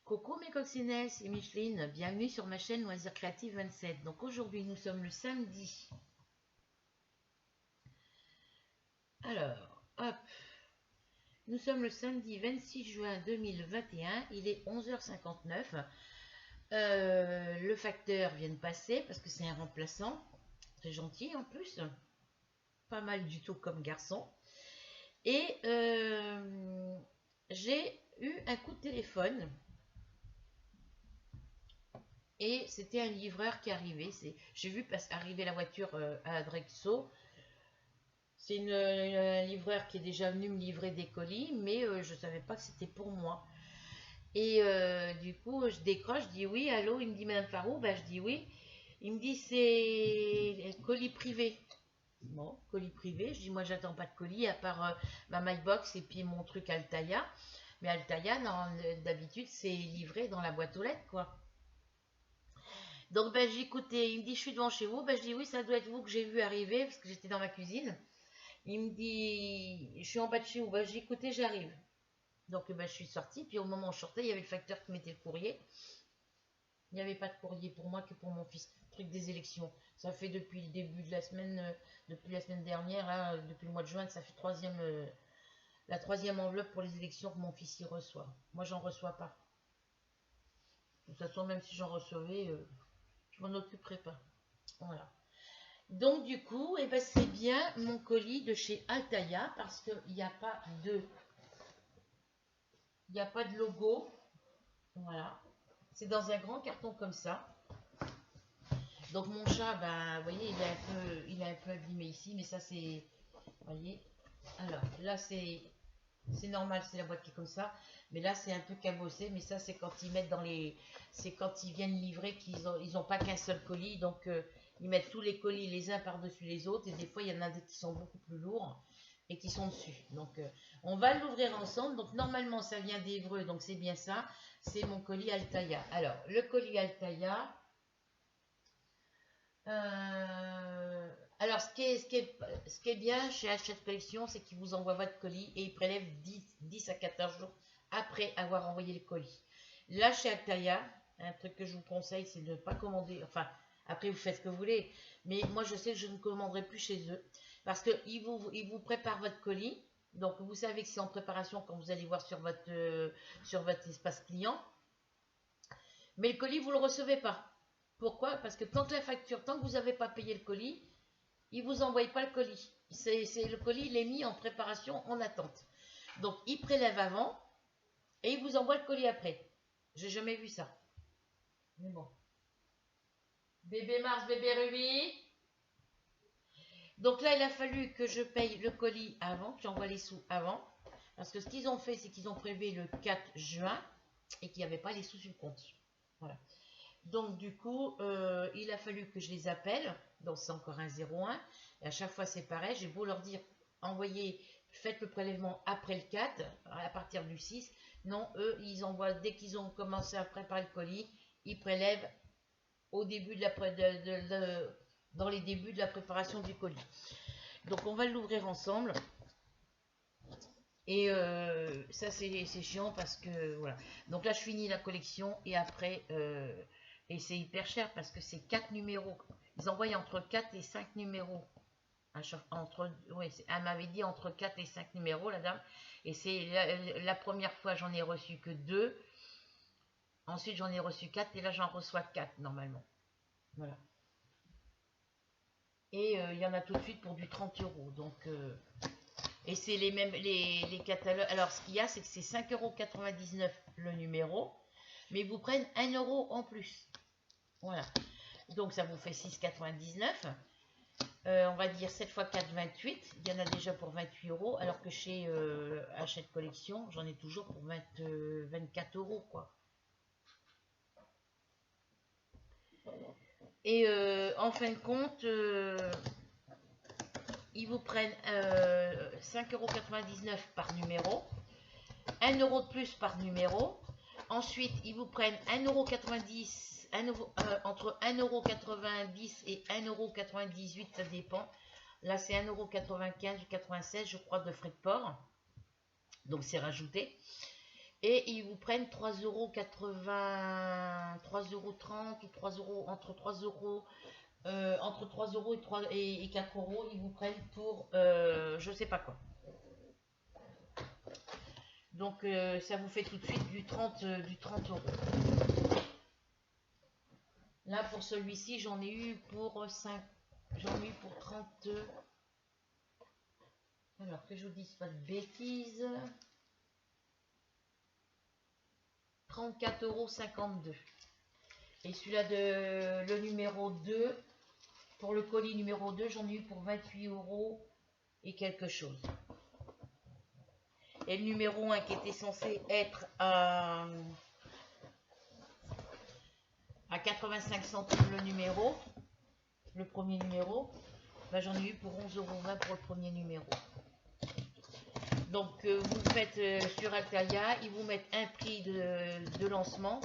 Coucou mes coccinelles, c'est Micheline, bienvenue sur ma chaîne Loisirs Créatifs 27. Donc aujourd'hui nous sommes le samedi. Alors, hop, nous sommes le samedi 26 juin 2021, il est 11h59. Le facteur vient de passer parce que c'est un remplaçant, très gentil en plus, pas mal du tout comme garçon. Et j'ai eu un coup de téléphone. Et c'était un livreur qui arrivait. J'ai vu arriver la voiture à Drexo. C'est un livreur qui est déjà venu me livrer des colis, mais je ne savais pas que c'était pour moi. Et du coup, je décroche, je dis oui, allô, il me dit Madame Farou, ben, je dis oui. Il me dit c'est colis privé. Bon, colis privé, je dis moi j'attends pas de colis à part ma MyBox et puis mon truc Altaïa. Mais Altaïa, d'habitude, c'est livré dans la boîte aux lettres, quoi. Donc ben j'ai écouté, il me dit je suis devant chez vous, ben je dis oui ça doit être vous que j'ai vu arriver parce que j'étais dans ma cuisine. Il me dit je suis en bas de chez vous, ben j'ai écouté j'arrive. Donc ben je suis sortie, puis au moment où je sortais il y avait le facteur qui mettait le courrier. Il n'y avait pas de courrier pour moi que pour mon fils, truc des élections. Ça fait depuis le début de la semaine, depuis la semaine dernière, là, depuis le mois de juin, que ça fait la troisième enveloppe pour les élections que mon fils y reçoit. Moi j'en reçois pas. De toute façon même si j'en recevais... je m'en occuperai pas. Voilà. Donc du coup, eh ben, c'est bien mon colis de chez Altaïa parce qu'il n'y a pas de, il n'y a pas de logo. Voilà. C'est dans un grand carton comme ça. Donc mon chat, ben, vous voyez, il est un peu abîmé ici, mais ça c'est, vous voyez. Alors là c'est normal, c'est la boîte qui est comme ça. Mais là c'est un peu cabossé, mais ça c'est quand ils mettent dans les, c'est quand ils viennent livrer ils ont pas qu'un seul colis, donc ils mettent tous les colis les uns par-dessus les autres, et des fois il y en a des qui sont beaucoup plus lourds et qui sont dessus. Donc on va l'ouvrir ensemble. Donc normalement ça vient d'Évreux, donc c'est bien ça. C'est mon colis Altaïa. Alors le colis Altaïa. Alors ce qui est bien chez Hachette Collection, c'est qu'ils vous envoient votre colis et ils prélèvent 10 à 14 jours après avoir envoyé le colis. Là chez Altaïa, un truc que je vous conseille, c'est de ne pas commander, enfin après vous faites ce que vous voulez, mais moi je sais que je ne commanderai plus chez eux parce qu'ils vous préparent votre colis. Donc vous savez que c'est en préparation quand vous allez voir sur votre espace client, mais le colis vous ne le recevez pas. Pourquoi? Parce que tant que vous n'avez pas payé le colis, ils ne vous envoient pas le colis. Le colis, il est mis en préparation, en attente. Donc, ils prélèvent avant et ils vous envoient le colis après. J'ai jamais vu ça. Mais bon. Bébé Mars, bébé Ruby. Donc là, il a fallu que je paye le colis avant, que j'envoie les sous avant. Parce que ce qu'ils ont fait, c'est qu'ils ont prélevé le 4 juin et qu'il n'y avait pas les sous sur le compte. Voilà. Donc du coup, il a fallu que je les appelle. Donc c'est encore un 01. Et à chaque fois c'est pareil. J'ai beau leur dire, envoyez, faites le prélèvement après le 4, à partir du 6. Non, eux, ils envoient, dès qu'ils ont commencé à préparer le colis, ils prélèvent au début dans les débuts de la préparation du colis. Donc on va l'ouvrir ensemble. Et ça c'est chiant parce que voilà. Donc là je finis la collection et après... et c'est hyper cher parce que c'est 4 numéros. Ils envoient entre 4 et 5 numéros. Elle m'avait dit entre 4 et 5 numéros, la dame. Et c'est la première fois, j'en ai reçu que 2. Ensuite, j'en ai reçu 4. Et là, j'en reçois 4 normalement. Voilà. Et il y en a tout de suite pour du 30 euros. Donc, et c'est les mêmes, les catalogues. Alors, ce qu'il y a, c'est que c'est 5,99 € le numéro. Mais ils vous prennent 1 euro en plus. Voilà. Donc ça vous fait 6,99 €. On va dire 7 x 4, 28. Il y en a déjà pour 28 €. Alors que chez Hachette Collection, j'en ai toujours pour 24 € quoi. Et en fin de compte, ils vous prennent 5,99 € par numéro. 1 euro de plus par numéro. Ensuite, ils vous prennent 1,90 €, entre 1,90 € et 1,98 €, ça dépend. Là, c'est 1,95 € ou 96 € je crois, de frais de port. Donc, c'est rajouté. et ils vous prennent 3,80 3,30 ou 3 euros, entre 3 euros, entre 3 euros et, 3, et 4 euros, ils vous prennent pour je sais pas quoi. Donc ça vous fait tout de suite du 30 euros. Là pour celui-ci, j'en ai eu pour 5, j'en ai eu pour 30. Alors que je vous dise pas de bêtises. 34,52 €. Et celui-là de le numéro 2, pour le colis numéro 2, j'en ai eu pour 28 € et quelque chose. Et le numéro 1 qui était censé être à 85 centimes le numéro, le premier numéro, bah, j'en ai eu pour 11,20 € pour le premier numéro. Donc vous faites sur Altalia, ils vous mettent un prix de lancement.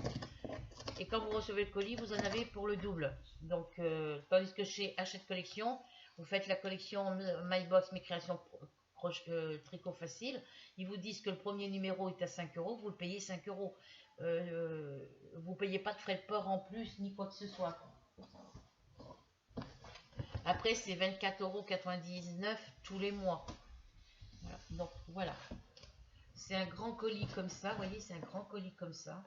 Et quand vous recevez le colis, vous en avez pour le double. Donc, tandis que chez Hachette Collection, vous faites la collection My Boss, mes créations tricot facile. Ils vous disent que le premier numéro est à 5 €, vous le payez 5 €. Vous ne payez pas de frais de port en plus, ni quoi que ce soit. Après, c'est 24,99 € tous les mois. Voilà. Donc, voilà. C'est un grand colis comme ça, vous voyez, c'est un grand colis comme ça.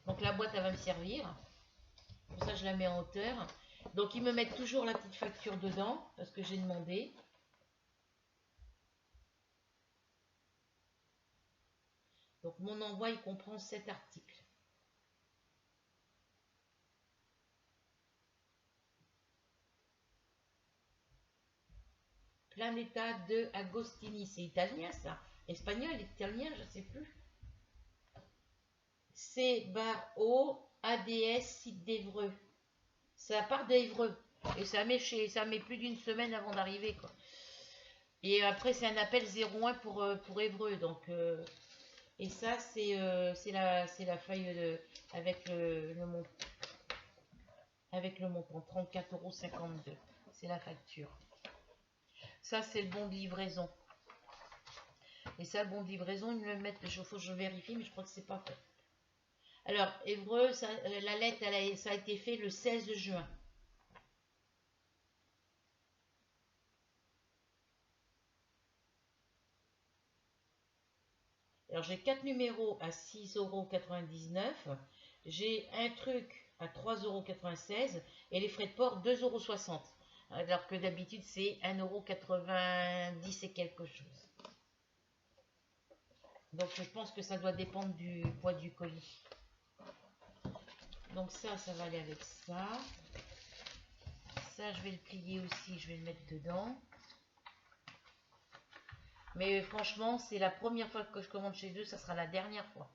Donc la boîte, elle va me servir. Pour ça, je la mets en hauteur. Donc ils me mettent toujours la petite facture dedans, parce que j'ai demandé. Donc mon envoi, il comprend 7 articles. Planeta de Agostini, c'est italien ça. Espagnol, italien, je sais plus. C-O-A-D-S, site d'Évreux. Ça part d'Évreux. Et ça met plus d'une semaine avant d'arriver, quoi. Et après, c'est un appel 01 pour Évreux. Donc, et ça, c'est la feuille avec le montant. Avec le montant, 34,52 €. C'est la facture. Ça, c'est le bon de livraison. Et ça, le bon de livraison, ils me le mettent. Il faut que je vérifie, mais je crois que c'est pas fait. Alors, Évreux, la lettre, ça a été fait le 16 juin. Alors, j'ai 4 numéros à 6,99 €. J'ai un truc à 3,96 € et les frais de port 2,60 €. Alors que d'habitude, c'est 1,90 € et quelque chose. Donc, je pense que ça doit dépendre du poids du colis. Donc ça va aller avec ça. Ça, je vais le plier aussi, je vais le mettre dedans. Mais franchement, c'est la première fois que je commande chez eux, ça sera la dernière fois.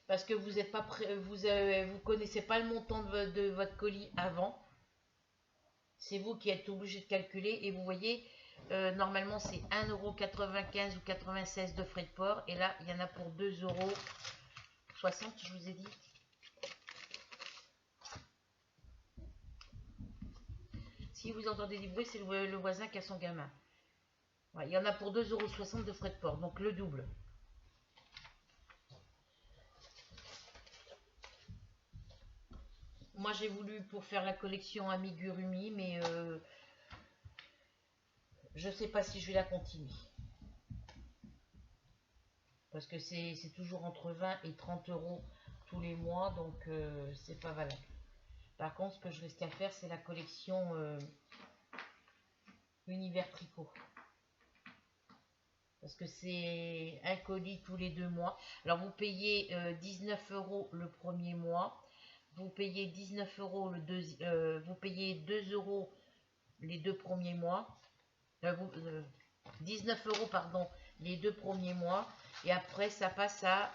Parce que vous êtes pas prêt, vous connaissez pas le montant de votre colis avant. C'est vous qui êtes obligé de calculer et vous voyez, normalement c'est 1,95 € ou 96 € de frais de port. Et là, il y en a pour 2,60 €, je vous ai dit. Si vous entendez du bruit, c'est le voisin qui a son gamin. Ouais, il y en a pour 2,60 € de frais de port, donc le double. Moi, j'ai voulu pour faire la collection Amigurumi, mais je ne sais pas si je vais la continuer. Parce que c'est toujours entre 20 et 30 € tous les mois, donc c'est pas valable. Par contre, ce que je risque à faire, c'est la collection Univers Tricot. Parce que c'est un colis tous les 2 mois. Alors, vous payez 19 € le premier mois. Vous payez 19 € vous payez 2 € les 2 premiers mois. 19 € pardon, les 2 premiers mois. Et après, ça passe à,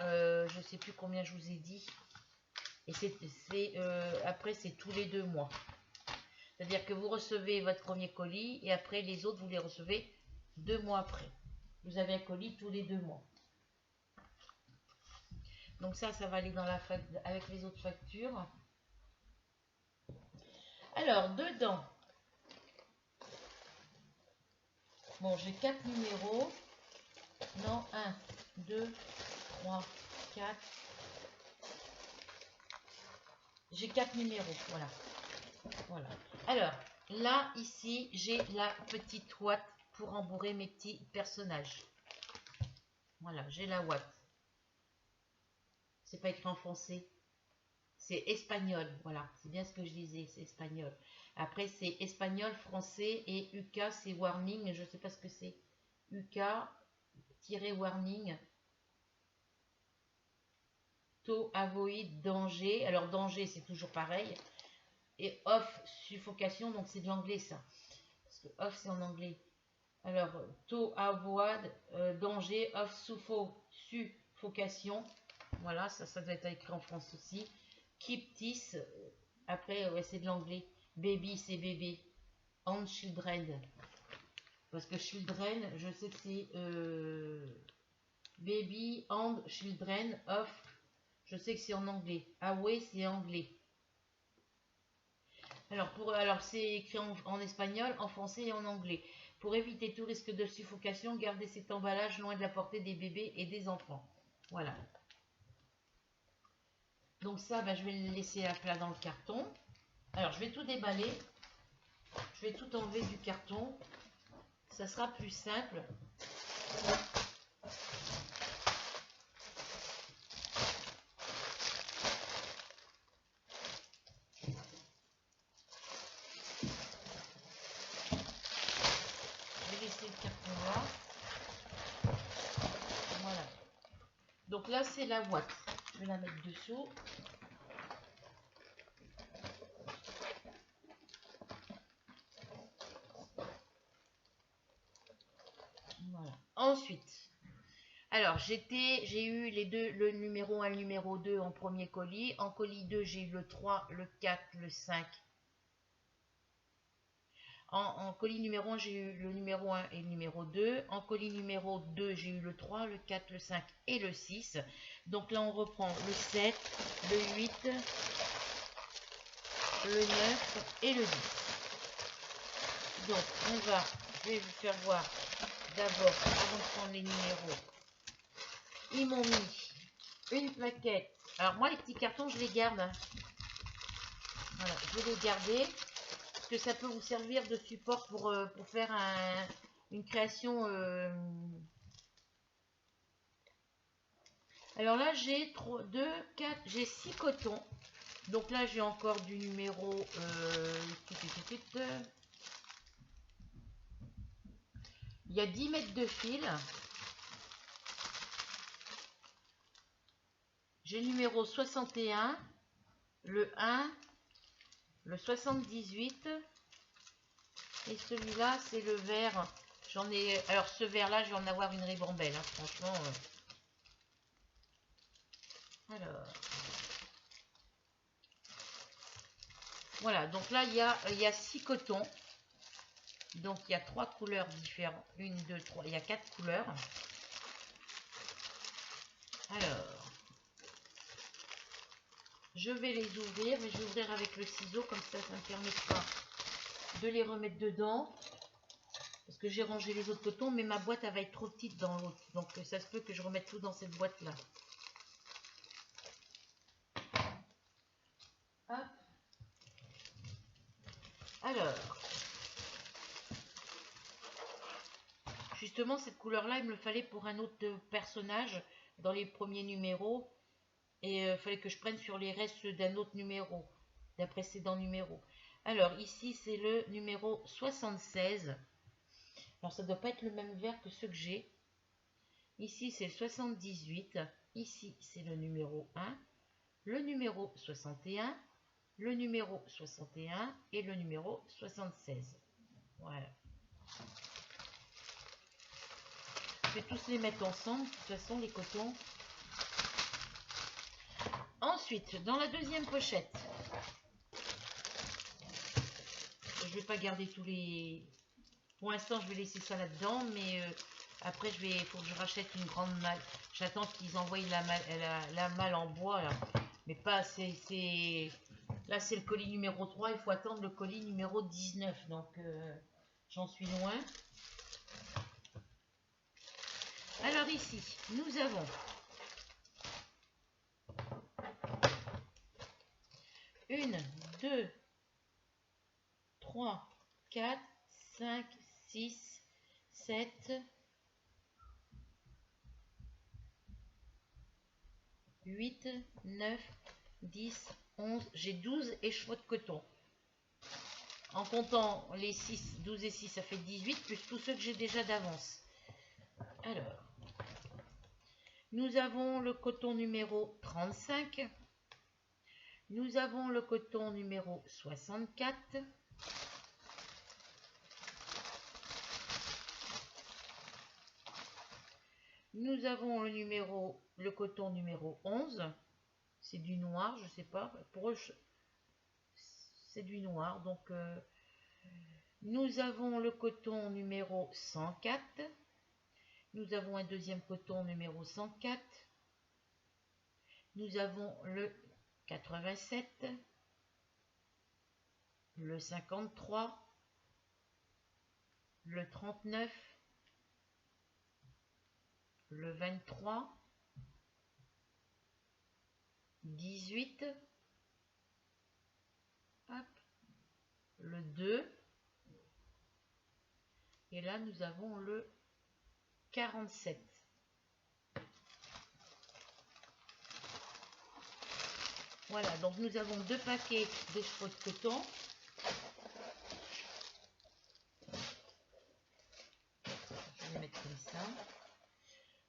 je ne sais plus combien je vous ai dit. Et après, c'est tous les 2 mois. C'est-à-dire que vous recevez votre premier colis et après, les autres, vous les recevez 2 mois après. Vous avez un colis tous les 2 mois. Donc ça va aller dans avec les autres factures. Alors, dedans, Bon, j'ai 4 numéros. Non, 1, 2, 3, 4. J'ai 4 numéros, voilà. Voilà. Alors, là, ici, j'ai la petite ouate pour embourrer mes petits personnages. Voilà, j'ai la ouate. C'est pas écrit en français. C'est espagnol, voilà. C'est bien ce que je disais, c'est espagnol. Après, c'est espagnol, français et UK, c'est warning. Je sais pas ce que c'est. UK-warning. To avoid danger. Alors, danger, c'est toujours pareil. Et off, suffocation, donc c'est de l'anglais ça. Parce que off, c'est en anglais. Alors, to avoid, danger, off, suffocation. Voilà, ça doit être écrit en France aussi. Keep this, après, ouais, c'est de l'anglais. Baby, c'est bébé. And children. Parce que children, je sais que c'est baby and children of. Je sais que c'est en anglais. Away, c'est anglais. Alors c'est écrit en espagnol, en français et en anglais. Pour éviter tout risque de suffocation, gardez cet emballage loin de la portée des bébés et des enfants. Voilà. Donc ça, ben, je vais le laisser à plat dans le carton. Alors, je vais tout déballer. Je vais tout enlever du carton. Ça sera plus simple. Je vais laisser le carton là. Voilà. Donc là, c'est la boîte. Je vais la mettre dessous. Voilà. Ensuite, alors j'ai eu les deux, le numéro 1 et le numéro 2 en premier colis. En colis 2, j'ai eu le 3, le 4, le 5. En colis numéro 1, j'ai eu le numéro 1 et le numéro 2. En colis numéro 2, j'ai eu le 3, le 4, le 5 et le 6. Donc là, on reprend le 7, le 8, le 9 et le 10. Donc, je vais vous faire voir d'abord, avant de prendre les numéros. Ils m'ont mis une plaquette. Alors moi, les petits cartons, je les garde. Hein. Voilà, je vais les garder. Parce que ça peut vous servir de support pour faire une création. Alors là, j'ai 2, 4, j'ai 6 cotons. Donc là, j'ai encore du numéro... il y a 10 mètres de fil. J'ai le numéro 61, le 1, le 78. Et celui-là, c'est le vert. J'en ai... Alors, ce vert-là, je vais en avoir une ribambelle, hein, franchement. Alors... Voilà, donc là, il y a 6 cotons. Donc, il y a 3 couleurs différentes. 1, 2, 3, il y a 4 couleurs. Alors, je vais les ouvrir, mais je vais ouvrir avec le ciseau, comme ça me permettra de les remettre dedans. Parce que j'ai rangé les autres cotons, mais ma boîte, elle va être trop petite dans l'autre. Donc, ça se peut que je remette tout dans cette boîte-là. Hop. Alors, justement, cette couleur-là, il me le fallait pour un autre personnage dans les premiers numéros. Et il fallait que je prenne sur les restes d'un autre numéro, d'un précédent numéro. Alors, ici, c'est le numéro 76. Alors, ça ne doit pas être le même vert que ceux que j'ai. Ici, c'est le 78. Ici, c'est le numéro 1. Le numéro 61. Le numéro 61 et le numéro 76. Voilà. Je vais tous les mettre ensemble. De toute façon, les cotons... Ensuite, dans la deuxième pochette, je ne vais pas garder tous les... Pour l'instant, je vais laisser ça là-dedans, mais après, il faut que je rachète une grande malle. J'attends qu'ils envoient la malle en bois, là. Mais pas, là, c'est le colis numéro 3, il faut attendre le colis numéro 19, donc j'en suis loin. Alors ici, nous avons une, 2, 3, 4, 5, 6, 7, 8, 9, 10, 11. J'ai 12 écheveaux de coton. En comptant les 6, 12 et 6, ça fait 18, plus tous ceux que j'ai déjà d'avance. Alors, nous avons le coton numéro 35. Nous avons le coton numéro 64. Nous avons le coton numéro 11. C'est du noir, je sais pas. Pour eux, c'est du noir. Donc, nous avons le coton numéro 104. Nous avons un deuxième coton numéro 104. Nous avons le 87, le 53, le 39, le 23, 18, hop, le 2, et là nous avons le 47. Voilà, donc nous avons 2 paquets d'écheveaux de coton. Je vais mettre comme ça.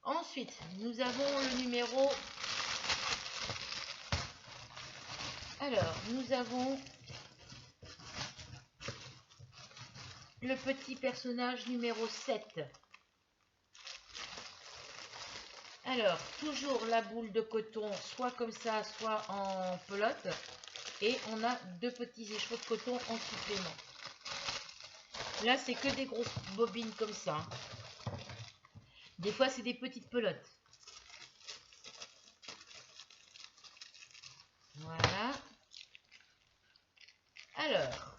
Ensuite, nous avons le numéro... Alors, nous avons le petit personnage numéro 7. Alors, toujours la boule de coton, soit comme ça, soit en pelote. Et on a 2 petits écheveaux de coton en supplément. Là, c'est que des grosses bobines comme ça. Des fois, c'est des petites pelotes. Voilà. Alors,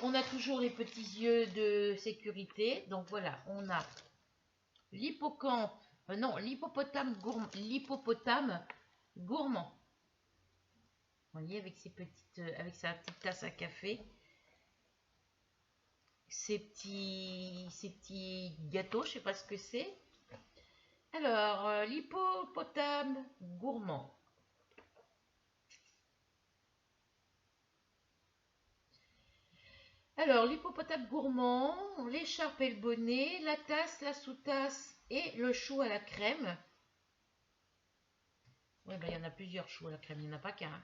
on a toujours les petits yeux de sécurité. Donc voilà, on a l'hippocampe, non, l'hippopotame gourmand. Vous voyez, avec ses petites, avec sa petite tasse à café, ces petits gâteaux, je sais pas ce que c'est. Alors, l'hippopotame gourmand. Alors, l'hippopotame gourmand, l'écharpe et le bonnet, la tasse, la sous-tasse et le chou à la crème. Oui, ben, il y en a plusieurs choux à la crème, il n'y en a pas qu'un.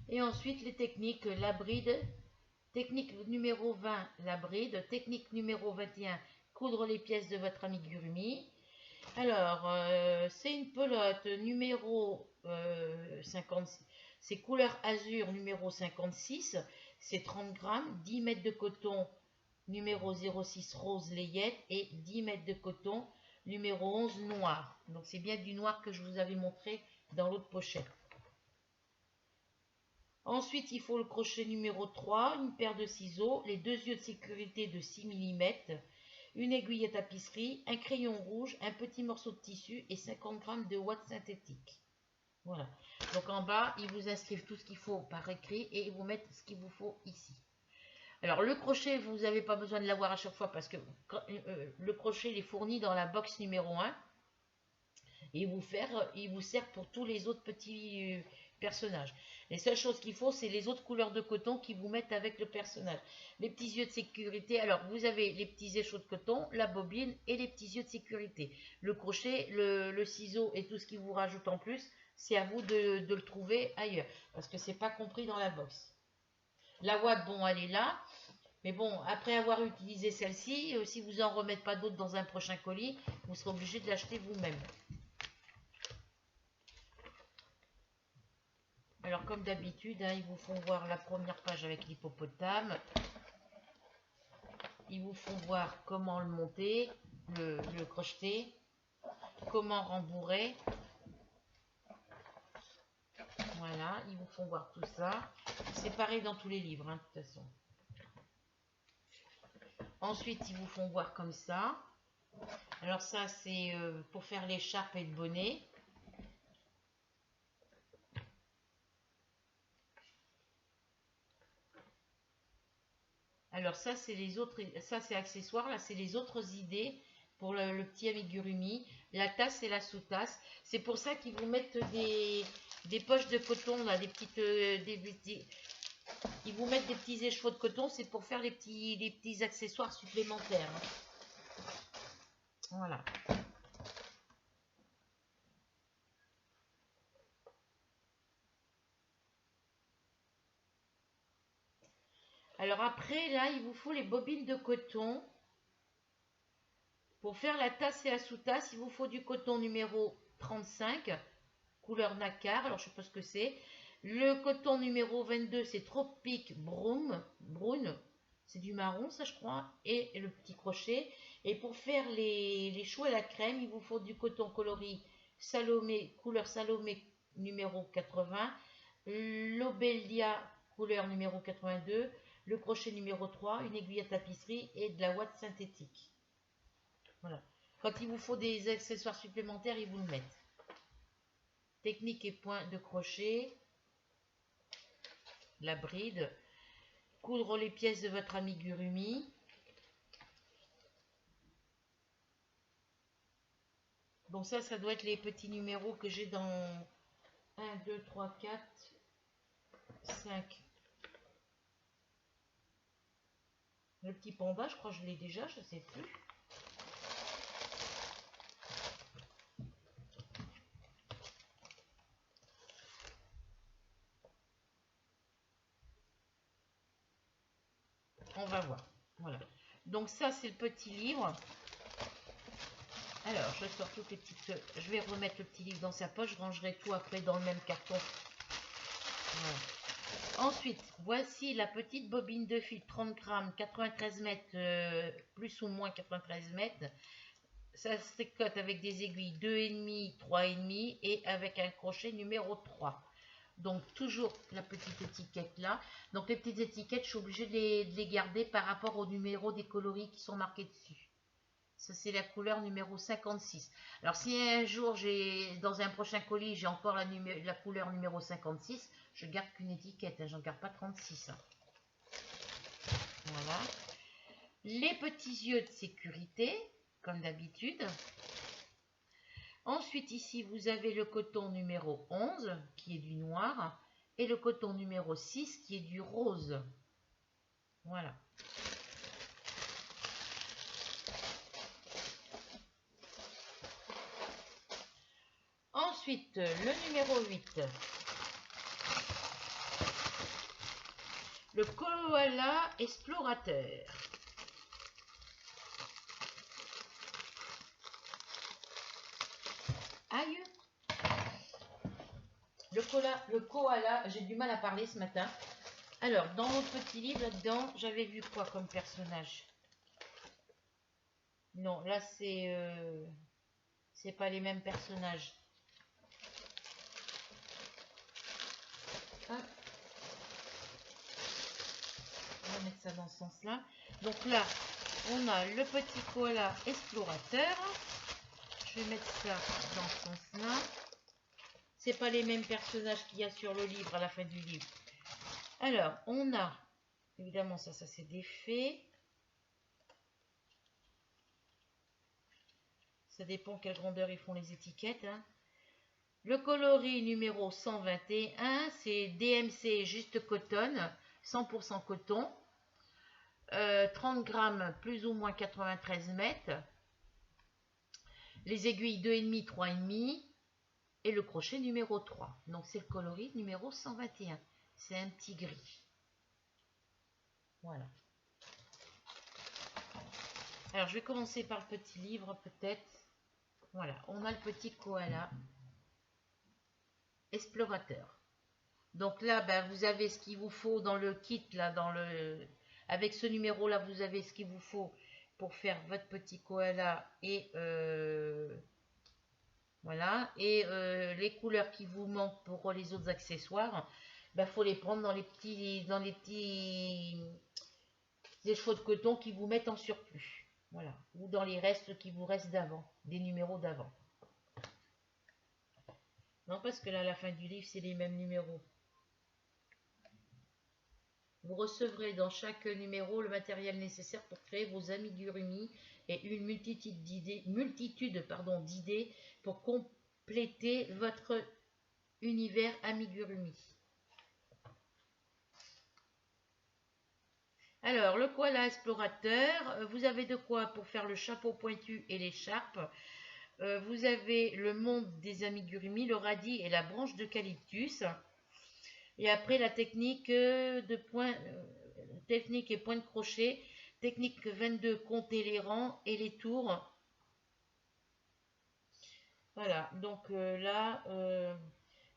Et ensuite, les techniques, la bride. Technique numéro 20, la bride. Technique numéro 21, coudre les pièces de votre amigurumi. Alors, c'est une pelote numéro 56. C'est couleur azur numéro 56. C'est 30 grammes. 10 mètres de coton numéro 06 rose layette. Et 10 mètres de coton numéro 11 noir. Donc, c'est bien du noir que je vous avais montré dans l'autre pochette. Ensuite, il faut le crochet numéro 3, une paire de ciseaux, les 2 yeux de sécurité de 6 mm, une aiguille à tapisserie, un crayon rouge, un petit morceau de tissu et 50 g de ouate synthétique. Voilà. Donc en bas, ils vous inscrivent tout ce qu'il faut par écrit et ils vous mettent ce qu'il vous faut ici. Alors le crochet, vous n'avez pas besoin de l'avoir à chaque fois parce que le crochet il est fourni dans la box numéro 1 et il vous sert pour tous les autres petits personnages. Les seules choses qu'il faut, c'est les autres couleurs de coton qui vous mettent avec le personnage. Les petits yeux de sécurité, alors vous avez les petits écheveaux de coton, la bobine et les petits yeux de sécurité. Le crochet, le ciseau et tout ce qui vous rajoute en plus, c'est à vous de le trouver ailleurs, parce que c'est pas compris dans la box. La ouate, bon, elle est là, mais bon, après avoir utilisé celle-ci, si vous en remettez pas d'autres dans un prochain colis, vous serez obligé de l'acheter vous-même. Alors comme d'habitude, hein, ils vous font voir la première page avec l'hippopotame. Ils vous font voir comment le monter, le crocheter, comment rembourrer. Voilà, ils vous font voir tout ça. C'est pareil dans tous les livres, hein, de toute façon. Ensuite, ils vous font voir comme ça. Alors ça, c'est pour faire l'écharpe et le bonnet. Alors ça, c'est les autres, ça c'est accessoire. Là, c'est les autres idées pour le petit amigurumi. La tasse et la sous-tasse. C'est pour ça qu'ils vous mettent des poches de coton, là, des petites, ils vous mettent des petits écheveaux de coton. C'est pour faire les petits accessoires supplémentaires, hein. Voilà. Alors après, là, il vous faut les bobines de coton. Pour faire la tasse et la sous-tasse, il vous faut du coton numéro 35, couleur nacre. Alors, je ne sais pas ce que c'est. Le coton numéro 22, c'est Tropic Brown. C'est du marron, ça, je crois. Et le petit crochet. Et pour faire les choux à la crème, il vous faut du coton coloris Salomé, couleur Salomé numéro 80. Lobelia, couleur numéro 82. Le crochet numéro 3, une aiguille à tapisserie et de la ouate synthétique. Voilà. Quand il vous faut des accessoires supplémentaires, ils vous le mettent. Technique et point de crochet. La bride. Coudre les pièces de votre amigurumi. Bon, ça doit être les petits numéros que j'ai dans 1, 2, 3, 4, 5. Le petit panda, je crois que je l'ai déjà, je ne sais plus. On va voir. Voilà. Donc ça, c'est le petit livre. Alors, je sors toutes les petites... Je vais remettre le petit livre dans sa poche. Je rangerai tout après dans le même carton. Voilà. Ensuite, voici la petite bobine de fil 30 grammes, 93 mètres, plus ou moins 93 mètres. Ça se tricote avec des aiguilles 2,5, 3,5 et avec un crochet numéro 3. Donc, toujours la petite étiquette là. Donc, les petites étiquettes, je suis obligée de les garder par rapport au numéro des coloris qui sont marqués dessus. Ça, c'est la couleur numéro 56. Alors, si un jour, dans un prochain colis, j'ai encore la couleur numéro 56, je garde qu'une étiquette, hein, j'en garde pas 36. Hein. Voilà. Les petits yeux de sécurité, comme d'habitude. Ensuite, ici, vous avez le coton numéro 11, qui est du noir, et le coton numéro 6, qui est du rose. Voilà. Ensuite, le numéro 8. Le koala explorateur. Aïe. Le koala, j'ai du mal à parler ce matin. Alors, dans mon petit livre, là-dedans, j'avais vu quoi comme personnage? Non, là, c'est pas les mêmes personnages. Hop. On va mettre ça dans ce sens-là. Donc là, on a le petit koala explorateur. Je vais mettre ça dans ce sens-là. C'est pas les mêmes personnages qu'il y a sur le livre à la fin du livre. Alors, on a, évidemment, ça c'est défait. Ça dépend quelle grandeur ils font les étiquettes. Hein. Le coloris numéro 121, c'est DMC Juste Coton, 100% coton. 30 grammes, plus ou moins 93 mètres. Les aiguilles 2,5, 3,5. Et le crochet numéro 3. Donc c'est le coloris numéro 121. C'est un petit gris. Voilà. Alors je vais commencer par le petit livre peut-être. Voilà, on a le petit koala explorateur. Donc là, ben, vous avez ce qu'il vous faut dans le kit, là, avec ce numéro-là, vous avez ce qu'il vous faut pour faire votre petit koala et voilà. Et les couleurs qui vous manquent pour les autres accessoires, ben, faut les prendre dans les petits écheveaux de coton qui vous mettent en surplus. Voilà. Ou dans les restes qui vous restent d'avant, des numéros d'avant. Non, parce que là, à la fin du livre, c'est les mêmes numéros. Vous recevrez dans chaque numéro le matériel nécessaire pour créer vos amigurumi et une multitude d'idées pour compléter votre univers amigurumi. Alors, le koala explorateur, vous avez de quoi pour faire le chapeau pointu et l'écharpe. Vous avez le monde des amigurumi, le radis et la branche d'eucalyptus. Et après, la technique technique et point de crochet, technique 22, compter les rangs et les tours. Voilà, donc là,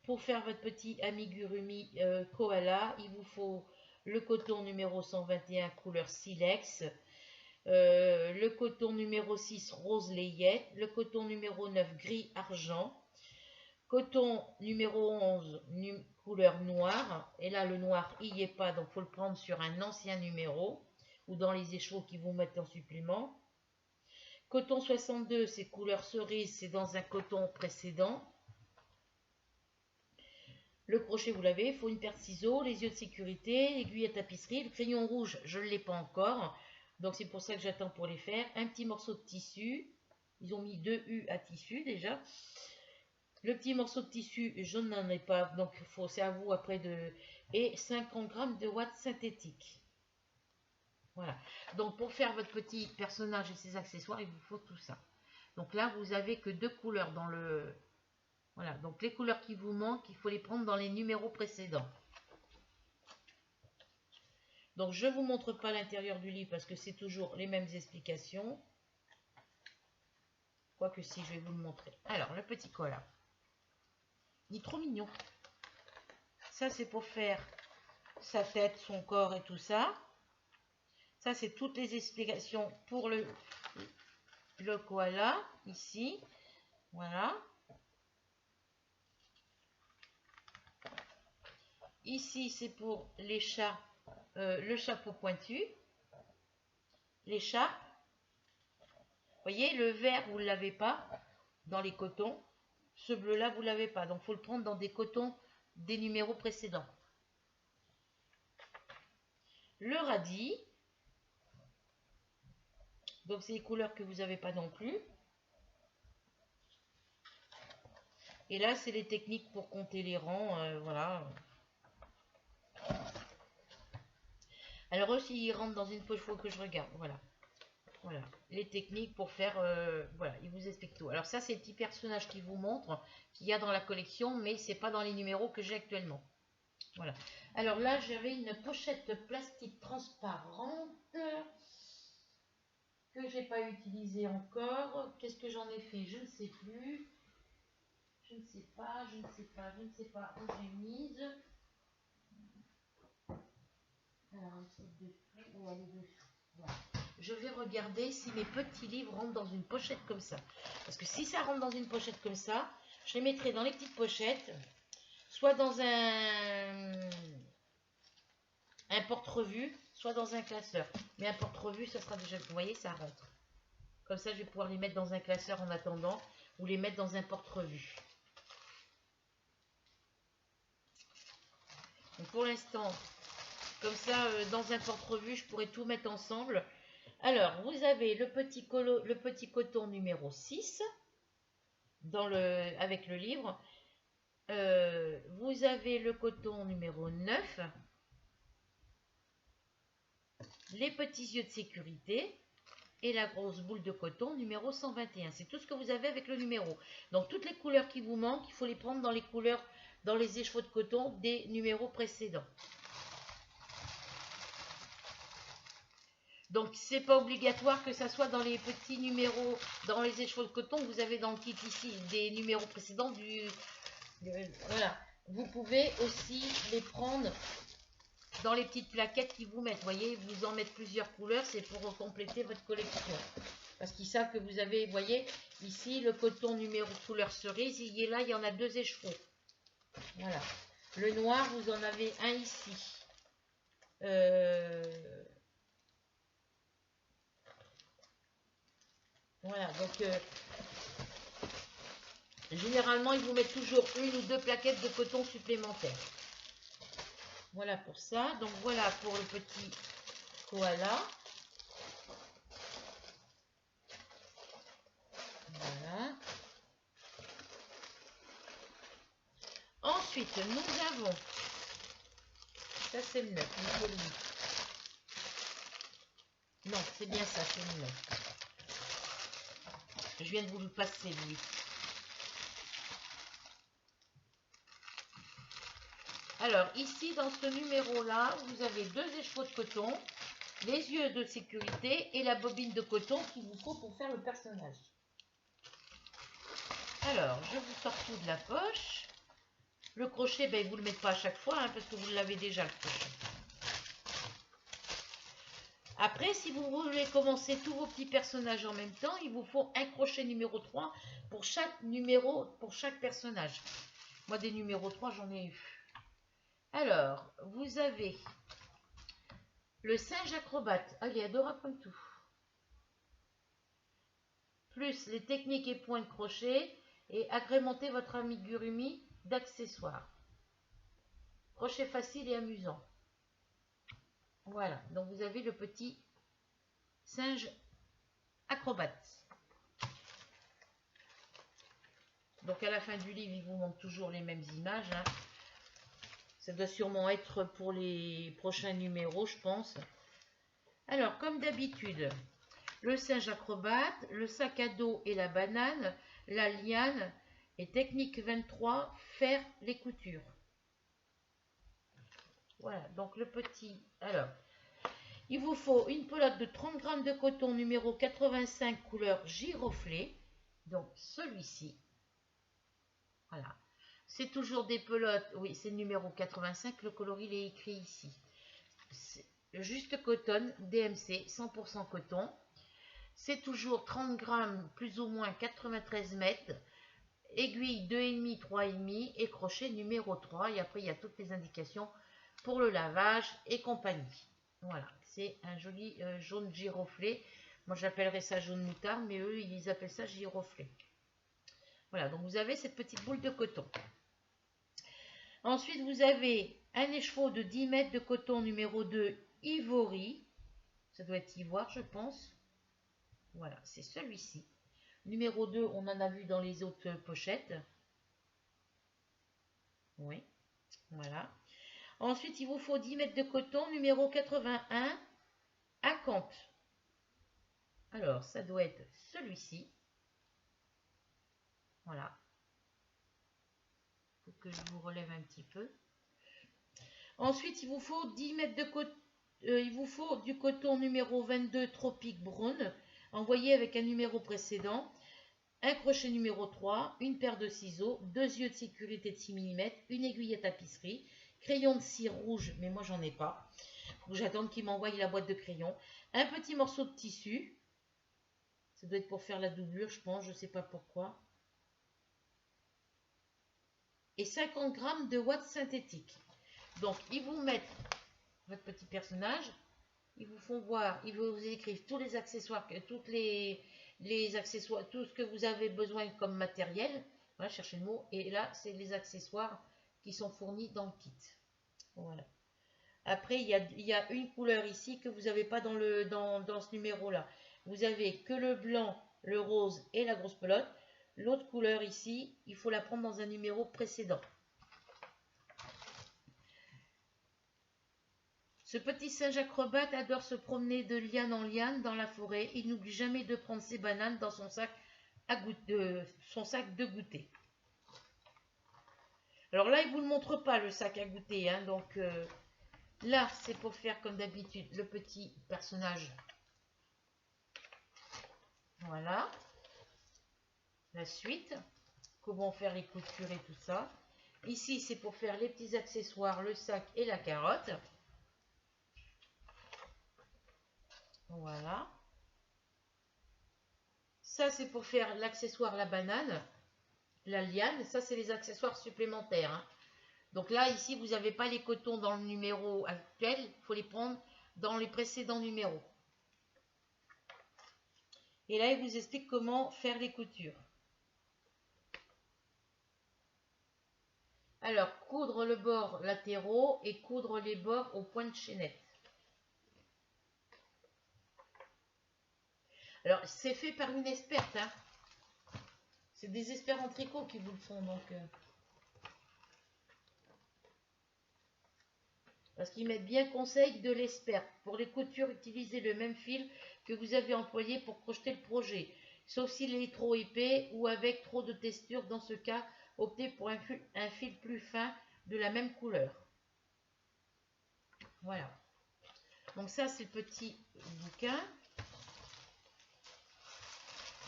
pour faire votre petit amigurumi koala, il vous faut le coton numéro 121 couleur silex, le coton numéro 6 rose layette, le coton numéro 9 gris argent, coton numéro 11 couleur noire, et là le noir il n'y est pas, donc il faut le prendre sur un ancien numéro ou dans les écheveaux qui vous mettent en supplément. Coton 62 c'est couleur cerise, c'est dans un coton précédent. Le crochet, vous l'avez, il faut une paire de ciseaux, les yeux de sécurité, l'aiguille à tapisserie, le crayon rouge, je ne l'ai pas encore, donc c'est pour ça que j'attends pour les faire. Un petit morceau de tissu, ils ont mis 2 U à tissu déjà. Le petit morceau de tissu, je n'en ai pas, donc c'est à vous après de... Et 50 grammes de ouate synthétique. Voilà, donc pour faire votre petit personnage et ses accessoires, il vous faut tout ça. Donc là, vous avez que 2 couleurs dans le... Voilà, donc les couleurs qui vous manquent, il faut les prendre dans les numéros précédents. Donc je ne vous montre pas l'intérieur du livre parce que c'est toujours les mêmes explications. Quoique si, je vais vous le montrer. Alors, le petit koala. Il est trop mignon. Ça, c'est pour faire sa tête, son corps et tout ça. Ça, c'est toutes les explications pour le koala, ici. Voilà. Ici, c'est pour l'écharpe, le chapeau pointu. L'écharpe. Vous voyez, le vert, vous ne l'avez pas dans les cotons. Ce bleu-là, vous ne l'avez pas. Donc, il faut le prendre dans des cotons des numéros précédents. Le radis. Donc, c'est les couleurs que vous n'avez pas non plus. Et là, c'est les techniques pour compter les rangs. Voilà. Alors aussi, il rentre dans une poche, il faut que je regarde. Voilà. Voilà. Les techniques pour faire... voilà, il vous explique tout. Alors ça, c'est le petit personnage qui vous montre, qu'il y a dans la collection, mais c'est pas dans les numéros que j'ai actuellement. Voilà. Alors là, j'avais une pochette plastique transparente que j'ai pas utilisée encore. Qu'est-ce que j'en ai fait? Je ne sais plus. Je ne sais pas où j'ai mise. Alors, un petit de où elle est dessous. Voilà. Je vais regarder si mes petits livres rentrent dans une pochette comme ça. Parce que si ça rentre dans une pochette comme ça, je les mettrai dans les petites pochettes, soit dans un porte-revue, soit dans un classeur. Mais un porte-revue, ça sera déjà... Vous voyez, ça rentre. Comme ça, je vais pouvoir les mettre dans un classeur en attendant, ou les mettre dans un porte-revue. Donc pour l'instant, comme ça, dans un porte-revue, je pourrais tout mettre ensemble. Alors, vous avez le petit coton numéro 6 avec le livre. Vous avez le coton numéro 9. Les petits yeux de sécurité. Et la grosse boule de coton numéro 121. C'est tout ce que vous avez avec le numéro. Donc, toutes les couleurs qui vous manquent, il faut les prendre dans les couleurs, dans les écheveaux de coton des numéros précédents. Donc, c'est pas obligatoire que ça soit dans les petits numéros, dans les écheveaux de coton que vous avez dans le kit ici, des numéros précédents voilà. Vous pouvez aussi les prendre dans les petites plaquettes qu'ils vous mettent. Vous voyez, vous en mettre plusieurs couleurs, c'est pour compléter votre collection. Parce qu'ils savent que vous avez, vous voyez, ici, le coton numéro couleur cerise, il est là, il y en a 2 écheveaux. Voilà. Le noir, vous en avez un ici. Voilà, donc généralement, ils vous mettent toujours une ou deux plaquettes de coton supplémentaires. Voilà pour ça. Donc voilà pour le petit koala. Voilà. Ensuite, nous avons, ça c'est le 9, il faut le 8. Non, c'est bien ça, c'est le 9. Je viens de vous le passer, lui. Alors, ici, dans ce numéro-là, vous avez 2 écheveaux de coton, les yeux de sécurité et la bobine de coton qu'il vous faut pour faire le personnage. Alors, je vous sors tout de la poche. Le crochet, ben, vous ne le mettez pas à chaque fois, hein, parce que vous l'avez déjà, le crochet. Après, si vous voulez commencer tous vos petits personnages en même temps, il vous faut un crochet numéro 3 pour chaque numéro, pour chaque personnage. Moi, des numéros 3, j'en ai eu. Alors, vous avez le singe acrobate. Ah, il est adorable comme tout. Plus les techniques et points de crochet et agrémentez votre amigurumi d'accessoires. Crochet facile et amusant. Voilà, donc vous avez le petit singe acrobate. Donc à la fin du livre, il vous montre toujours les mêmes images. Hein. Ça doit sûrement être pour les prochains numéros, je pense. Alors, comme d'habitude, le singe acrobate, le sac à dos et la banane, la liane et technique 23, faire les coutures. Voilà, donc le petit... Alors, il vous faut une pelote de 30 g de coton numéro 85 couleur giroflée. Donc celui-ci. Voilà. C'est toujours des pelotes. Oui, c'est le numéro 85. Le coloris il est écrit ici. Juste coton, DMC, 100% coton. C'est toujours 30 g, plus ou moins 93 mètres. Aiguille 2,5, 3,5 et crochet numéro 3. Et après, il y a toutes les indications pour le lavage et compagnie. Voilà, c'est un joli jaune giroflé. Moi, j'appellerais ça jaune moutarde, mais eux, ils appellent ça giroflé. Voilà, donc vous avez cette petite boule de coton. Ensuite, vous avez un écheveau de 10 mètres de coton numéro 2 ivory. Ça doit être ivoire, je pense. Voilà, c'est celui-ci. Numéro 2, on en a vu dans les autres pochettes. Oui, voilà. Ensuite, il vous faut 10 mètres de coton, numéro 81, à Cantes. Alors, ça doit être celui-ci. Voilà. Il faut que je vous relève un petit peu. Ensuite, il vous faut 10 mètres de coton. Il vous faut du coton numéro 22, Tropique Brown, envoyé avec un numéro précédent. Un crochet numéro 3, une paire de ciseaux, 2 yeux de sécurité de 6 mm, une aiguille à tapisserie, crayon de cire rouge, mais moi j'en ai pas. Faut que j'attende qu'il m'envoie la boîte de crayon. Un petit morceau de tissu. Ça doit être pour faire la doublure, je pense, je sais pas pourquoi. Et 50 g de ouate synthétique. Donc, ils vous mettent votre petit personnage. Ils vous font voir, ils vous écrivent tous les accessoires, toutes les accessoires, tout ce que vous avez besoin comme matériel. Voilà, cherchez le mot. Et là, c'est les accessoires qui sont fournis dans le kit. Voilà. Après, il y a une couleur ici que vous n'avez pas dans ce numéro-là. Vous avez que le blanc, le rose et la grosse pelote. L'autre couleur ici, il faut la prendre dans un numéro précédent. Ce petit singe acrobate adore se promener de liane en liane dans la forêt. Il n'oublie jamais de prendre ses bananes dans son sac de goûter. Alors là, il ne vous le montre pas le sac à goûter. Hein, donc là, c'est pour faire comme d'habitude le petit personnage. Voilà. La suite. Comment faire les coutures et tout ça. Ici, c'est pour faire les petits accessoires, le sac et la carotte. Voilà. Ça, c'est pour faire l'accessoire, la banane, la liane. Ça, c'est les accessoires supplémentaires. Hein. Donc là, ici, vous n'avez pas les cotons dans le numéro actuel. Il faut les prendre dans les précédents numéros. Et là, il vous explique comment faire les coutures. Alors, coudre le bord latéraux et coudre les bords au point de chaînette. Alors, c'est fait par une experte, hein. C'est des experts en tricot qui vous le font, donc... Parce qu'ils mettent bien conseil de l'expert. Pour les coutures, utilisez le même fil que vous avez employé pour projeter le projet. Sauf s'il est trop épais ou avec trop de texture. Dans ce cas, optez pour un fil plus fin de la même couleur. Voilà. Donc ça, c'est le petit bouquin.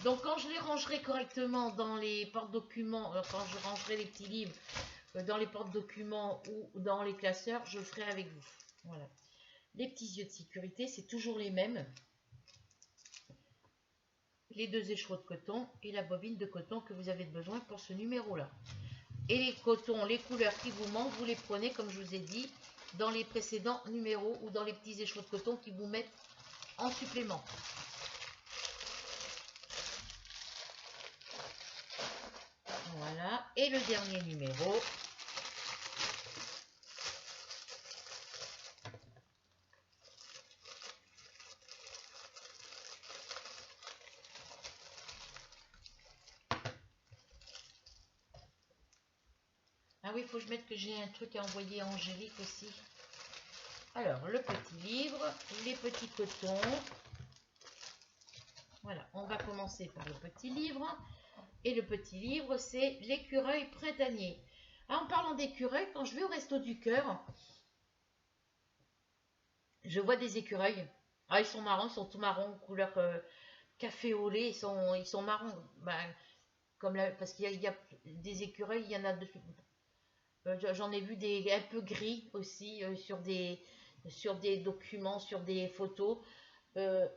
Donc quand je les rangerai correctement dans les porte-documents, quand je rangerai les petits livres dans les porte-documents ou dans les classeurs, je le ferai avec vous. Voilà. Les petits yeux de sécurité, c'est toujours les mêmes. Les 2 écheveaux de coton et la bobine de coton que vous avez besoin pour ce numéro-là. Et les cotons, les couleurs qui vous manquent, vous les prenez, comme je vous ai dit, dans les précédents numéros ou dans les petits écheveaux de coton qui vous mettent en supplément. Voilà. Et le dernier numéro. Ah oui, il faut que je mette que j'ai un truc à envoyer à Angélique aussi. Alors, le petit livre, les petits cotons. Voilà, on va commencer par le petit livre. Et le petit livre, c'est l'écureuil printanier. En parlant d'écureuil, quand je vais au Resto du Cœur, je vois des écureuils. Ah, ils sont marrons, ils sont tout marrons, couleur café au lait. Ils sont marrons. Ben, parce qu'il y a des écureuils, il y en a j'en ai vu des un peu gris aussi sur des documents, sur des photos. Euh,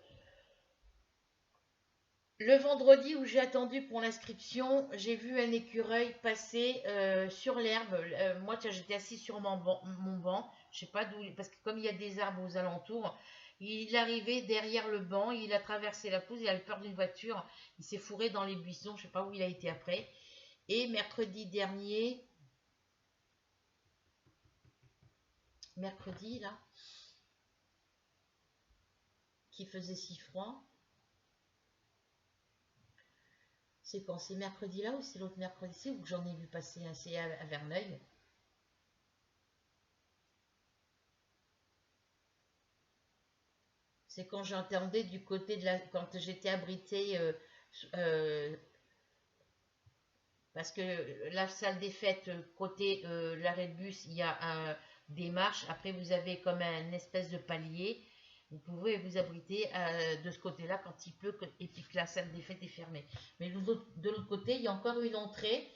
le vendredi où j'ai attendu pour l'inscription, j'ai vu un écureuil passer sur l'herbe. Moi, j'étais assis sur mon banc. Je sais pas d'où, parce que comme il y a des arbres aux alentours, il arrivait derrière le banc, il a traversé la pelouse, il a eu peur d'une voiture, il s'est fourré dans les buissons, je sais pas où il a été après. Et mercredi là, qui faisait si froid. C'est quand? C'est mercredi là ou c'est l'autre mercredi ou que j'en ai vu passer un, c'est à Verneuil. C'est quand j'entendais du côté de la... Quand j'étais abritée, euh, parce que la salle des fêtes, côté l'arrêt de bus, il y a des marches. Après, vous avez comme un espèce de palier. Vous pouvez vous abriter de ce côté-là quand il pleut et puis que la salle des fêtes est fermée. Mais de l'autre côté, il y a encore une entrée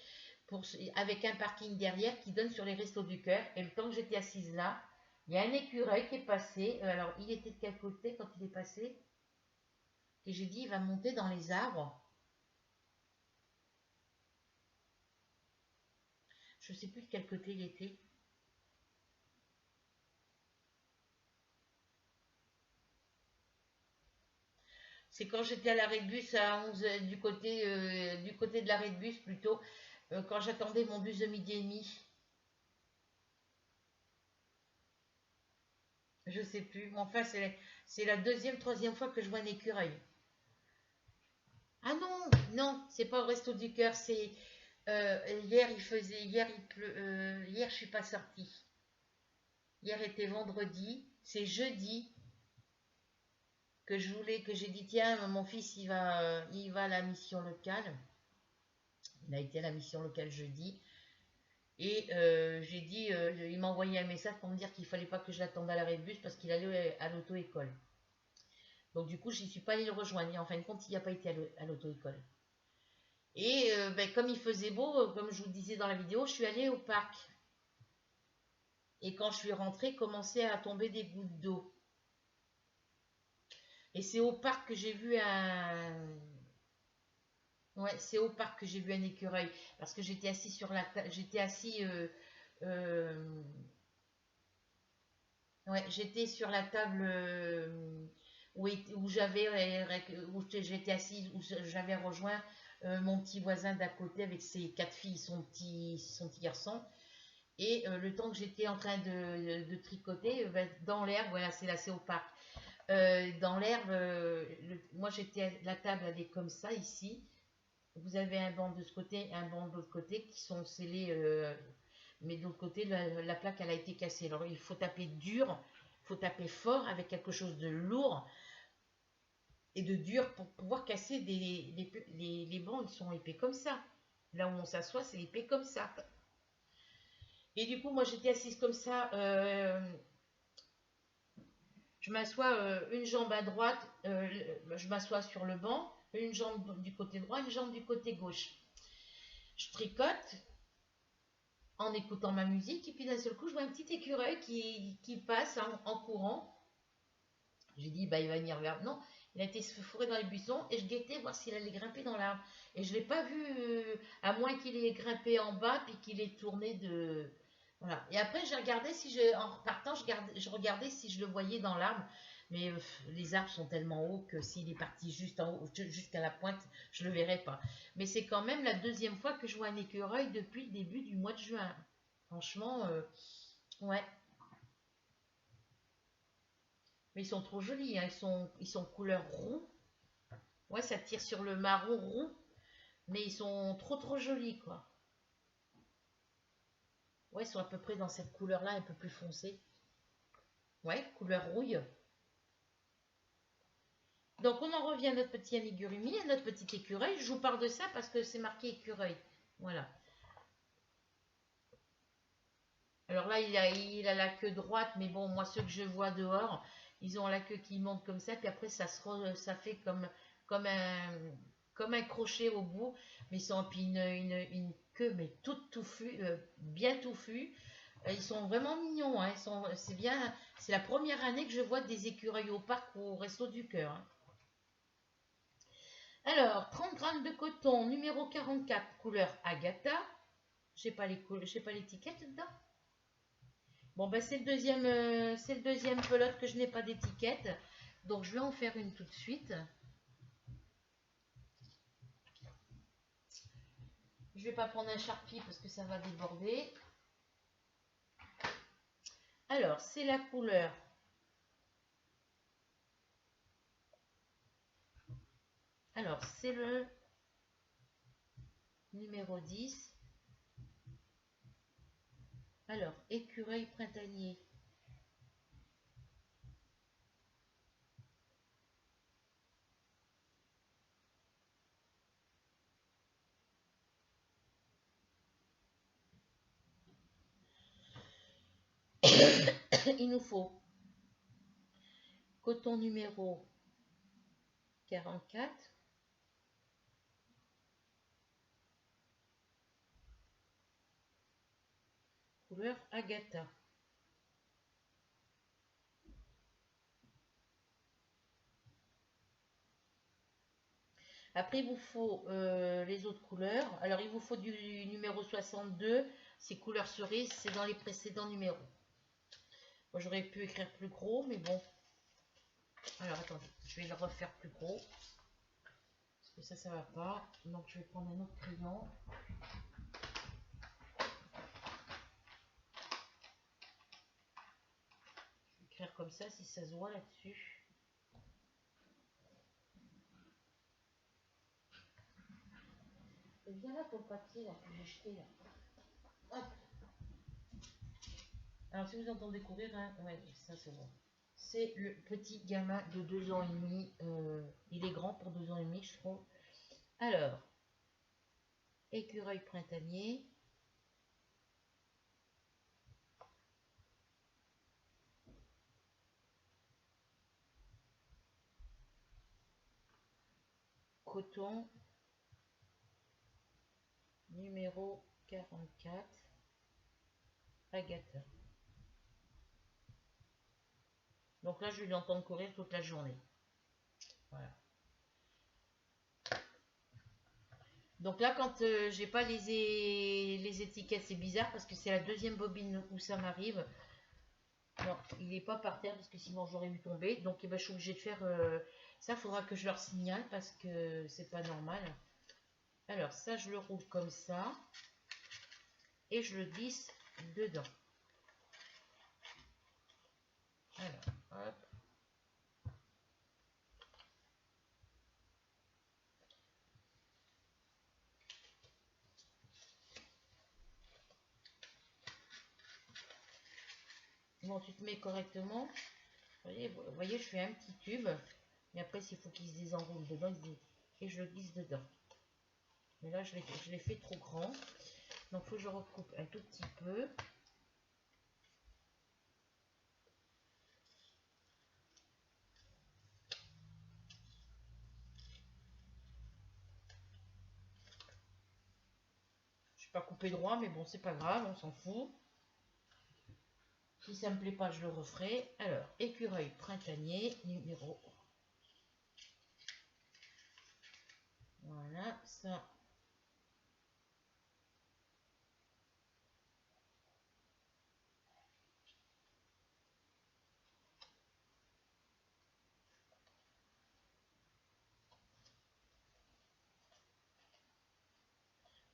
avec un parking derrière qui donne sur les Restos du Cœur. Et le temps que j'étais assise là, il y a un écureuil qui est passé. Alors, il était de quel côté quand il est passé? Et j'ai dit, il va monter dans les arbres. Je ne sais plus de quel côté il était. C'est quand j'étais à l'arrêt de bus à 11, du côté de l'arrêt de bus plutôt, quand j'attendais mon bus de midi et demi. Je sais plus. Enfin, c'est la deuxième, troisième fois que je vois un écureuil. Ah non, non, c'est pas au Resto du Cœur. C'est hier, hier, je suis pas sortie. Hier était vendredi. C'est jeudi que j'ai dit tiens, mon fils il va à la mission locale. Il a été à la mission locale jeudi. Et j'ai dit, il m'a envoyé un message pour me dire qu'il fallait pas que je l'attende à l'arrêt de bus parce qu'il allait à l'auto-école. Donc du coup, je n'y suis pas allée le rejoindre. Et en fin de compte, il n'y a pas été à l'auto-école. Et comme il faisait beau, comme je vous disais dans la vidéo, je suis allée au parc. Et quand je suis rentrée, commençait à tomber des gouttes d'eau. Et c'est au parc que j'ai vu Ouais, c'est au parc que j'ai vu un écureuil. Parce que j'étais assis sur la table. Ouais, j'étais sur la table où j'étais assise, où j'avais rejoint mon petit voisin d'à côté avec ses 4 filles, son petit garçon. Et le temps que j'étais en train de tricoter, ben, dans l'herbe, voilà, c'est au parc. Dans l'herbe, moi j'étais, la table elle est comme ça ici. Vous avez un banc de ce côté, un banc de l'autre côté qui sont scellés, mais de l'autre côté, la plaque elle a été cassée. Alors il faut taper dur, il faut taper fort avec quelque chose de lourd et de dur pour pouvoir casser les bancs, ils sont épais comme ça. Là où on s'assoit, c'est épais comme ça. Et du coup, moi j'étais assise comme ça. Je m'assois une jambe à droite, je m'assois sur le banc, une jambe du côté droit, une jambe du côté gauche. Je tricote en écoutant ma musique et puis d'un seul coup, je vois un petit écureuil qui passe en courant. J'ai dit, bah, il va venir vers... Non, il a été se fourrer dans les buissons et je guettais voir s'il allait grimper dans l'arbre. Et je ne l'ai pas vu, à moins qu'il ait grimpé en bas puis qu'il ait tourné de... Voilà. Et après, j'ai regardé si je... En repartant, je regardais si je le voyais dans l'arbre. Mais les arbres sont tellement hauts que s'il est parti juste en haut, jusqu'à la pointe, je ne le verrai pas. Mais c'est quand même la deuxième fois que je vois un écureuil depuis le début du mois de juin. Franchement, ouais. Mais ils sont trop jolis, hein. Ils sont couleur roux. Ouais, ça tire sur le marron roux. Mais ils sont trop trop jolis, quoi. Ouais, ils sont à peu près dans cette couleur-là, un peu plus foncée. Ouais, couleur rouille. Donc on en revient à notre petit amigurumi, à notre petit écureuil. Je vous parle de ça parce que c'est marqué écureuil. Voilà. Alors là, il a la queue droite, mais bon, moi, ceux que je vois dehors, ils ont la queue qui monte comme ça, puis après, ça fait comme un crochet au bout, mais ils ont puis une queue, mais toute touffue, bien touffue. Ils sont vraiment mignons, hein, c'est bien, c'est la première année que je vois des écureuils au parc ou au Resto du Cœur, hein. Alors, 30 grammes de coton, numéro 44, couleur Agatha. J'ai pas l'étiquette dedans. Bon, ben c'est le deuxième pelote que je n'ai pas d'étiquette. Donc, je vais en faire une tout de suite. Je vais pas prendre un charpie parce que ça va déborder. Alors, c'est la couleur. Alors, c'est le numéro 10. Alors, écureuil printanier. Il nous faut coton numéro 44. Couleur Agatha. Après, il vous faut les autres couleurs. Alors, il vous faut du numéro 62. C'est couleur cerise. C'est dans les précédents numéros. Moi, j'aurais pu écrire plus gros, mais bon. Alors, attendez. Je vais le refaire plus gros. Parce que ça va pas. Donc, je vais prendre un autre crayon. Je vais écrire comme ça, si ça se voit là-dessus. Et viens là, ton papier, là, que j'ai jeté, là. Hop. Alors, si vous entendez courir, hein, ouais, ça c'est bon. C'est le petit gamin de 2 ans et demi. Il est grand pour 2 ans et demi, je trouve. Alors, écureuil printanier. Coton. Numéro 44. Agatha. Donc là, je vais l'entendre courir toute la journée. Voilà. Donc là, quand j'ai pas les étiquettes, c'est bizarre parce que c'est la deuxième bobine où ça m'arrive. Non, il n'est pas par terre parce que sinon j'aurais vu tomber. Donc eh ben, je suis obligée de faire ça. Il faudra que je leur signale parce que c'est pas normal. Alors ça, je le roule comme ça. Et je le glisse dedans. Alors, hop. Bon, tu te mets correctement. Vous voyez, je fais un petit tube. Et après, s'il faut qu'il se désenroule dedans, et je le glisse dedans. Mais là, je l'ai fait trop grand. Donc, il faut que je recoupe un tout petit peu. Je ne vais pas couper droit, mais bon, c'est pas grave, on s'en fout. Si ça me plaît pas, je le referai. Alors, écureuil printanier, numéro. Voilà, ça.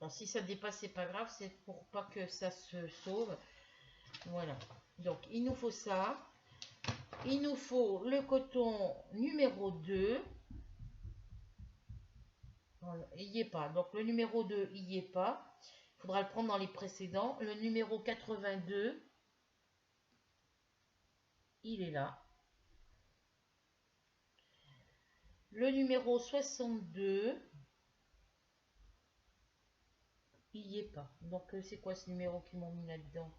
Bon, si ça dépasse, c'est pas grave, c'est pour pas que ça se sauve. Voilà. Donc, il nous faut ça. Il nous faut le coton numéro 2. Voilà, il n'y est pas. Donc, le numéro 2, il n'y est pas. Il faudra le prendre dans les précédents. Le numéro 82, il est là. Le numéro 62, il n'y est pas. Donc, c'est quoi ce numéro qu'ils m'ont mis là-dedans?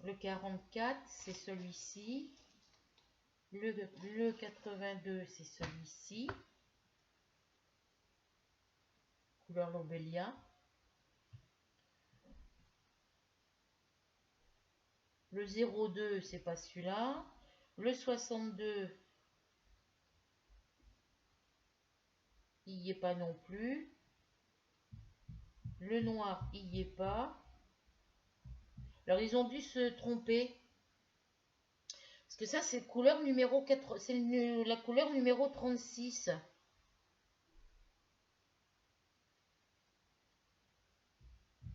Le 44, c'est celui-ci. Le 82, c'est celui-ci. Couleur Lobelia. Le 02, c'est pas celui-là. Le 62, il n'y est pas non plus. Le noir, il n'y est pas. Alors, ils ont dû se tromper. Parce que ça, c'est couleur numéro 4, c'est la couleur numéro 36.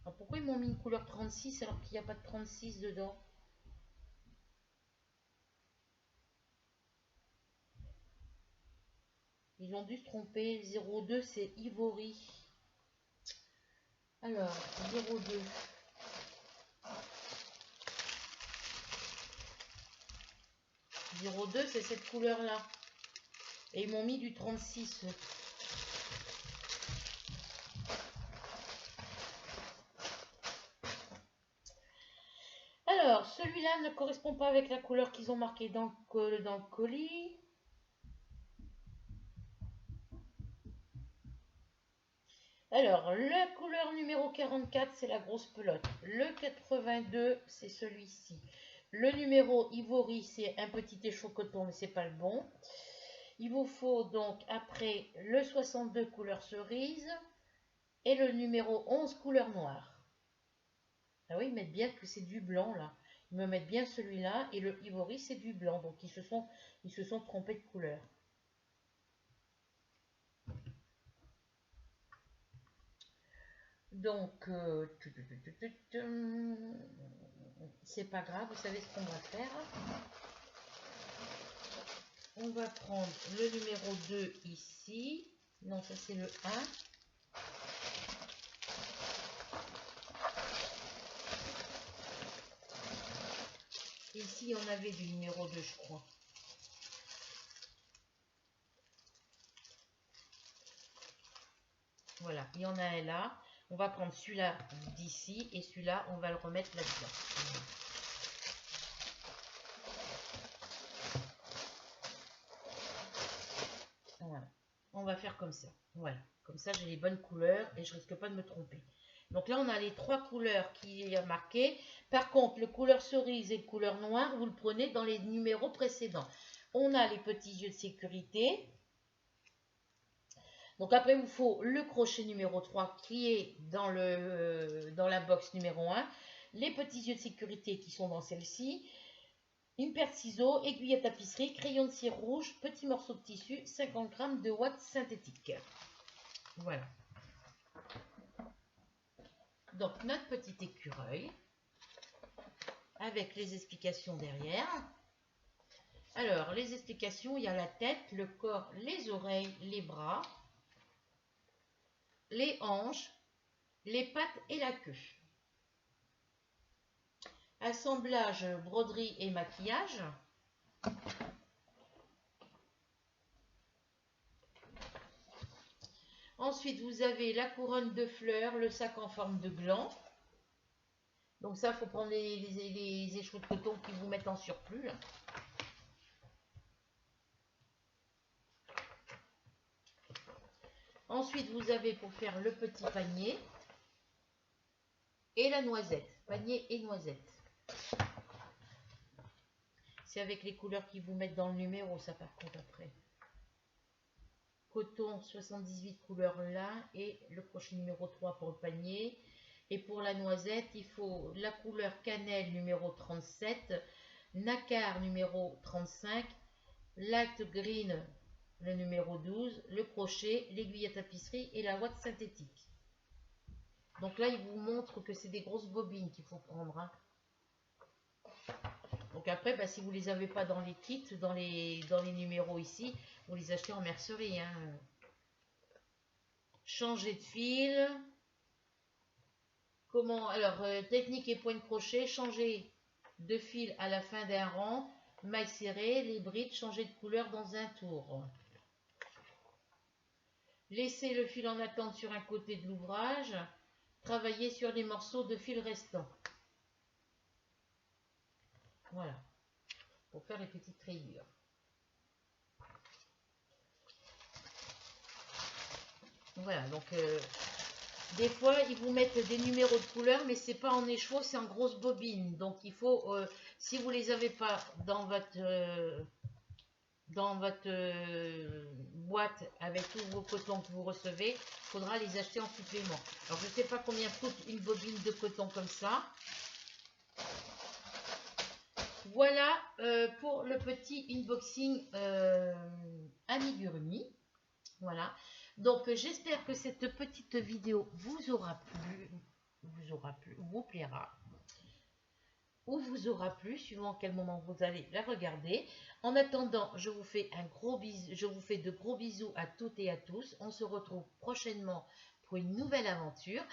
Alors, pourquoi ils m'ont mis une couleur 36 alors qu'il n'y a pas de 36 dedans? Ils ont dû se tromper. 02, c'est Ivory. Alors, 02. 02, c'est cette couleur-là. Et ils m'ont mis du 36. Alors, celui-là ne correspond pas avec la couleur qu'ils ont marquée dans le colis. Alors, la couleur numéro 44, c'est la grosse pelote. Le 82, c'est celui-ci. Le numéro Ivory, c'est un petit échau coton, mais c'est pas le bon. Il vous faut donc après le 62 couleur cerise et le numéro 11 couleur noire. Ah oui, ils mettent bien que c'est du blanc là. Ils me mettent bien celui-là et le Ivory, c'est du blanc. Donc ils se sont trompés de couleur. Donc, c'est pas grave, vous savez ce qu'on va faire. On va prendre le numéro 2 ici. Non, ça c'est le 1. Ici, on avait du numéro 2, je crois. Voilà, il y en a un là. On va prendre celui-là d'ici et celui-là, on va le remettre là-dedans. Voilà. On va faire comme ça. Voilà. Comme ça, j'ai les bonnes couleurs et je risque pas de me tromper. Donc là, on a les 3 couleurs qui y a marqué. Par contre, le couleur cerise et le couleur noire, vous le prenez dans les numéros précédents. On a les petits yeux de sécurité. Donc après, il vous faut le crochet numéro 3 qui est dans la box numéro 1. les petits yeux de sécurité qui sont dans celle-ci, une paire de ciseaux, aiguille à tapisserie, crayon de cire rouge, petit morceau de tissu, 50 g de ouate synthétique. Voilà. Donc notre petit écureuil, avec les explications derrière. Alors, les explications, il y a la tête, le corps, les oreilles, les bras, les hanches, les pattes et la queue. Assemblage, broderie et maquillage. Ensuite, vous avez la couronne de fleurs, le sac en forme de gland. Donc ça, il faut prendre les échos de coton qui vous mettent en surplus. Là. Ensuite, vous avez pour faire le petit panier et la noisette. Panier et noisette. C'est avec les couleurs qu'ils vous mettent dans le numéro, ça par contre après. Coton 78 couleurs là et le prochain numéro 3 pour le panier. Et pour la noisette, il faut la couleur cannelle numéro 37, nacre numéro 35, light green le numéro 12, le crochet, l'aiguille à tapisserie et la ouate synthétique. Donc là, il vous montre que c'est des grosses bobines qu'il faut prendre. Hein. Donc après, bah, si vous ne les avez pas dans les kits, dans les numéros ici, vous les achetez en mercerie. Hein. Changer de fil. Comment? Alors, technique et point de crochet, changer de fil à la fin d'un rang, maille serrée, les brides, changer de couleur dans un tour. Laissez le fil en attente sur un côté de l'ouvrage, travailler sur les morceaux de fil restants. Voilà, pour faire les petites rayures. Voilà, donc des fois ils vous mettent des numéros de couleur, mais c'est pas en écheveau, c'est en grosse bobine. Donc il faut, si vous les avez pas dans votre boîte avec tous vos cotons que vous recevez, il faudra les acheter en supplément. Alors je ne sais pas combien coûte une bobine de coton comme ça. Voilà pour le petit unboxing amigurumi. Voilà. Donc j'espère que cette petite vidéo vous plaira, ou vous aura plu, suivant quel moment vous allez la regarder. En attendant, je vous fais de gros bisous à toutes et à tous. On se retrouve prochainement pour une nouvelle aventure.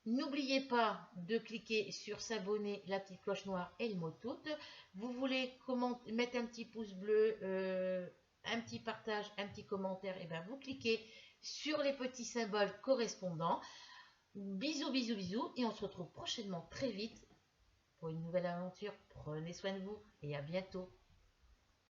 N'oubliez pas de cliquer sur s'abonner, la petite cloche noire et le mot tout. Vous voulez mettre un petit pouce bleu, un petit partage, un petit commentaire, et bien vous cliquez sur les petits symboles correspondants. Bisous, bisous, bisous, et on se retrouve prochainement très vite pour une nouvelle aventure. Prenez soin de vous et à bientôt.